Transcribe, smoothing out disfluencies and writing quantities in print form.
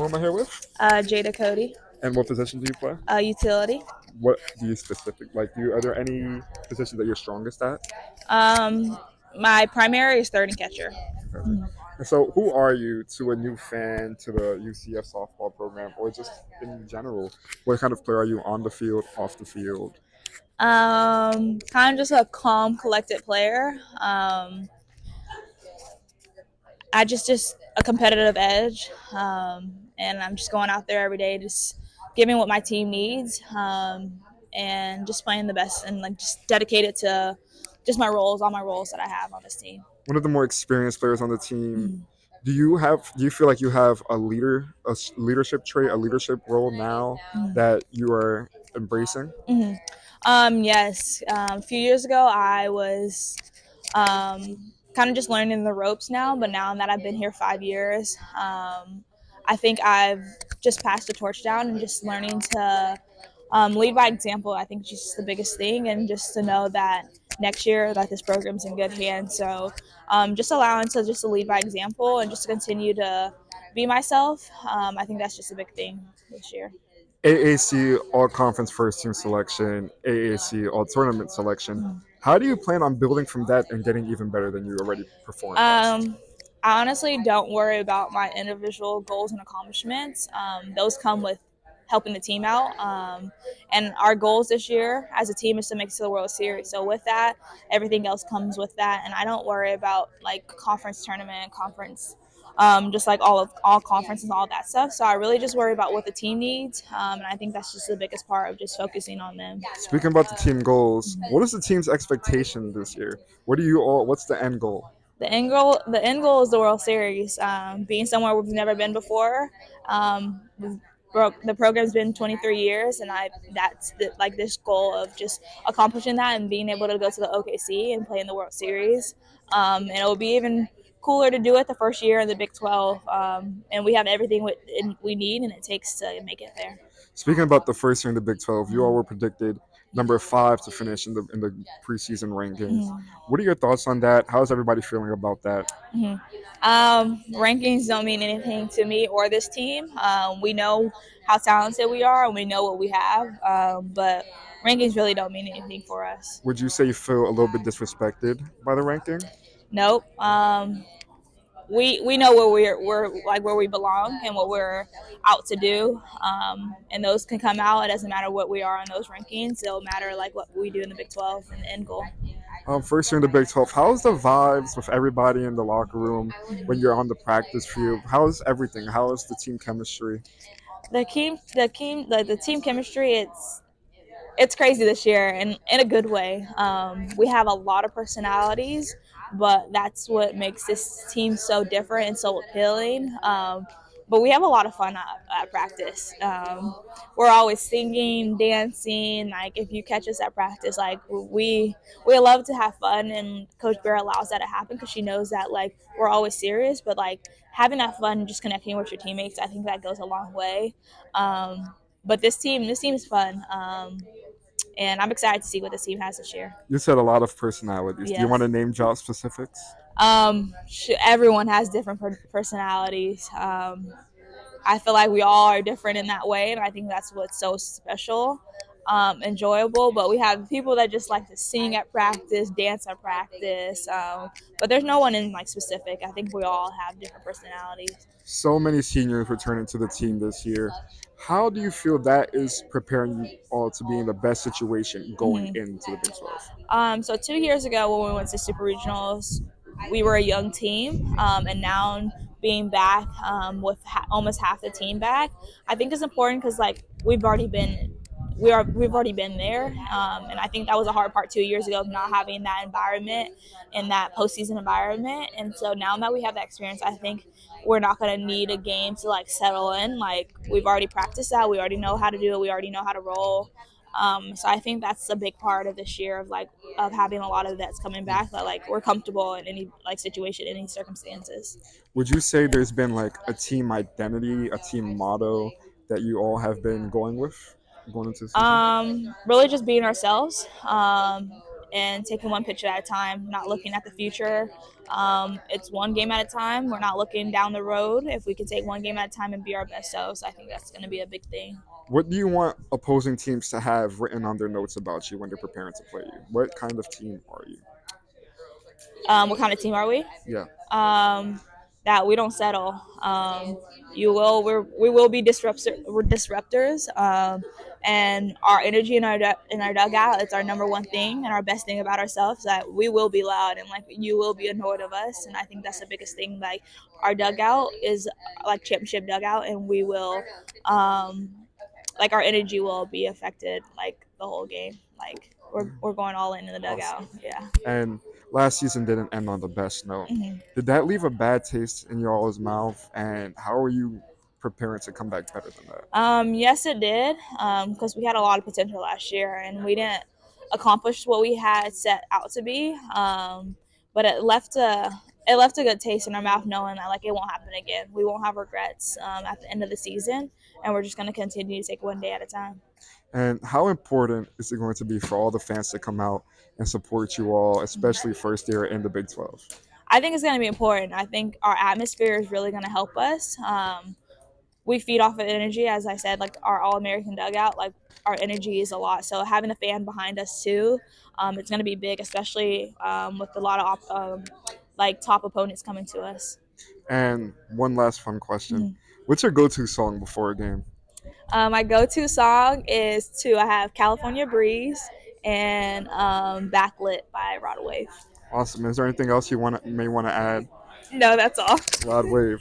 Who am I here with? Jada Cody, And what position do you play? utility. What do you specific like? Are there any positions that you're strongest at? Um, my primary is third and catcher. Perfect. And so, who are you to a new fan to the UCF softball program, or just in general? What kind of player are you on the field, off the field? Kind of just a calm, collected player. I just a competitive edge, and I'm just going out there every day, just giving what my team needs, and just playing the best and like just dedicated to just my roles, all my roles that I have on this team. One of the more experienced players on the team. Mm-hmm. Do you feel like you have leadership trait, a leadership role now that you are embracing? Mm-hmm. Yes. A few years ago, I was kind of just learning the ropes now, but now that I've been here 5 years, I think I've just passed the torch down and just learning to lead by example. I think is just the biggest thing, and just to know that next year that this program's in good hands. So just allowing to just to lead by example and just to continue to be myself. I think that's just a big thing this year. AAC All Conference First Team Selection, AAC All Tournament Selection. How do you plan on building from that and getting even better than you already performed at? I honestly don't worry about my individual goals and accomplishments. Those come with helping the team out. And our goals this year as a team is to make it to the World Series. So with that, everything else comes with that. And I don't worry about like conference tournament, conference, just like all conferences, all that stuff. So I really just worry about what the team needs. And I think that's just the biggest part of just focusing on them. Speaking about the team goals, what is the team's expectation this year? What's the end goal? The end goal is the World Series. Being somewhere we've never been before. The program's been 23 years, and like this goal of just accomplishing that and being able to go to the OKC and play in the World Series. And it will be even cooler to do it the first year in the Big 12. And we have everything we need, and it takes to make it there. Speaking about the first year in the Big 12, you all were predicted number 5 to finish in the preseason rankings. What are your thoughts on that? How's everybody feeling about that? Rankings don't mean anything to me or this team. We know how talented we are, and we know what we have, but rankings really don't mean anything for us. Would you say you feel a little bit disrespected by the ranking? Nope. We know we're like where we belong and what we're out to do, and those can come out. It doesn't matter what we are on those rankings. It'll matter like what we do in the Big 12 and the end goal. First year in the Big 12, how's the vibes with everybody in the locker room when you're on the practice field? How's everything? How is the team chemistry? The team chemistry. It's crazy this year and in a good way. We have a lot of personalities, but that's what makes this team so different and so appealing. But we have a lot of fun at practice. We're always singing, dancing. Like if you catch us at practice, like we love to have fun, and Coach Bear allows that to happen because she knows that like we're always serious, but like having that fun and just connecting with your teammates, I think that goes a long way. But this team is fun. And I'm excited to see what this team has this year. You said a lot of personalities. Do you Yes. want to name drop specifics? Everyone has different personalities. I feel like we all are different in that way, and I think that's what's so special, enjoyable. But we have people that just like to sing at practice, dance at practice. But there's no one in like specific. I think we all have different personalities. So many seniors returning to the team this year. How do you feel that is preparing you all to be in the best situation going into the Big 12? So 2 years ago when we went to Super Regionals, we were a young team, and now being back with almost half the team back, I think is important because like we've already been there, and I think that was a hard part 2 years ago of not having that environment and that postseason environment. And so now that we have that experience, I think we're not going to need a game to like settle in. Like we've already practiced that, we already know how to do it, we already know how to roll. So I think that's a big part of this year of having a lot of vets coming back that like we're comfortable in any like situation, any circumstances. Would you say there's been like a team identity, a team motto that you all have been going with going into the season? Really just being ourselves. and taking one pitch at a time, not looking at the future. It's one game at a time. We're not looking down the road. If we can take one game at a time and be our best selves, I think that's going to be a big thing. What do you want opposing teams to have written on their notes about you when they're preparing to play you? What kind of team are you? What kind of team are we? Yeah. um, that we don't settle. We will be we're disruptors, and our energy in our dugout is our number one thing, and our best thing about ourselves that we will be loud and like you will be annoyed of us, and I think that's the biggest thing. Like our dugout is like championship dugout, and we will, like our energy will be affected like the whole game. Like we're going all in the dugout. Awesome. Yeah. And last season didn't end on the best note. Mm-hmm. Did that leave a bad taste in your all's mouth? And how are you preparing to come back better than that? Yes, it did. Because we had a lot of potential last year, and we didn't accomplish what we had set out to be. But it left a good taste in our mouth, knowing that like it won't happen again. We won't have regrets at the end of the season, and we're just going to continue to take one day at a time. And how important is it going to be for all the fans to come out and support you all, especially first year in the Big 12? I think it's going to be important. I think our atmosphere is really going to help us. We feed off of energy, as I said, like our All American dugout, like our energy is a lot. So having a fan behind us too, it's going to be big, especially with a lot of like top opponents coming to us. And one last fun question. Mm-hmm. What's your go-to song before a game? My go-to song is two. I have California Breeze and Backlit by Rod Wave. Awesome. Is there anything else you may want to add? No, that's all. Rod Wave.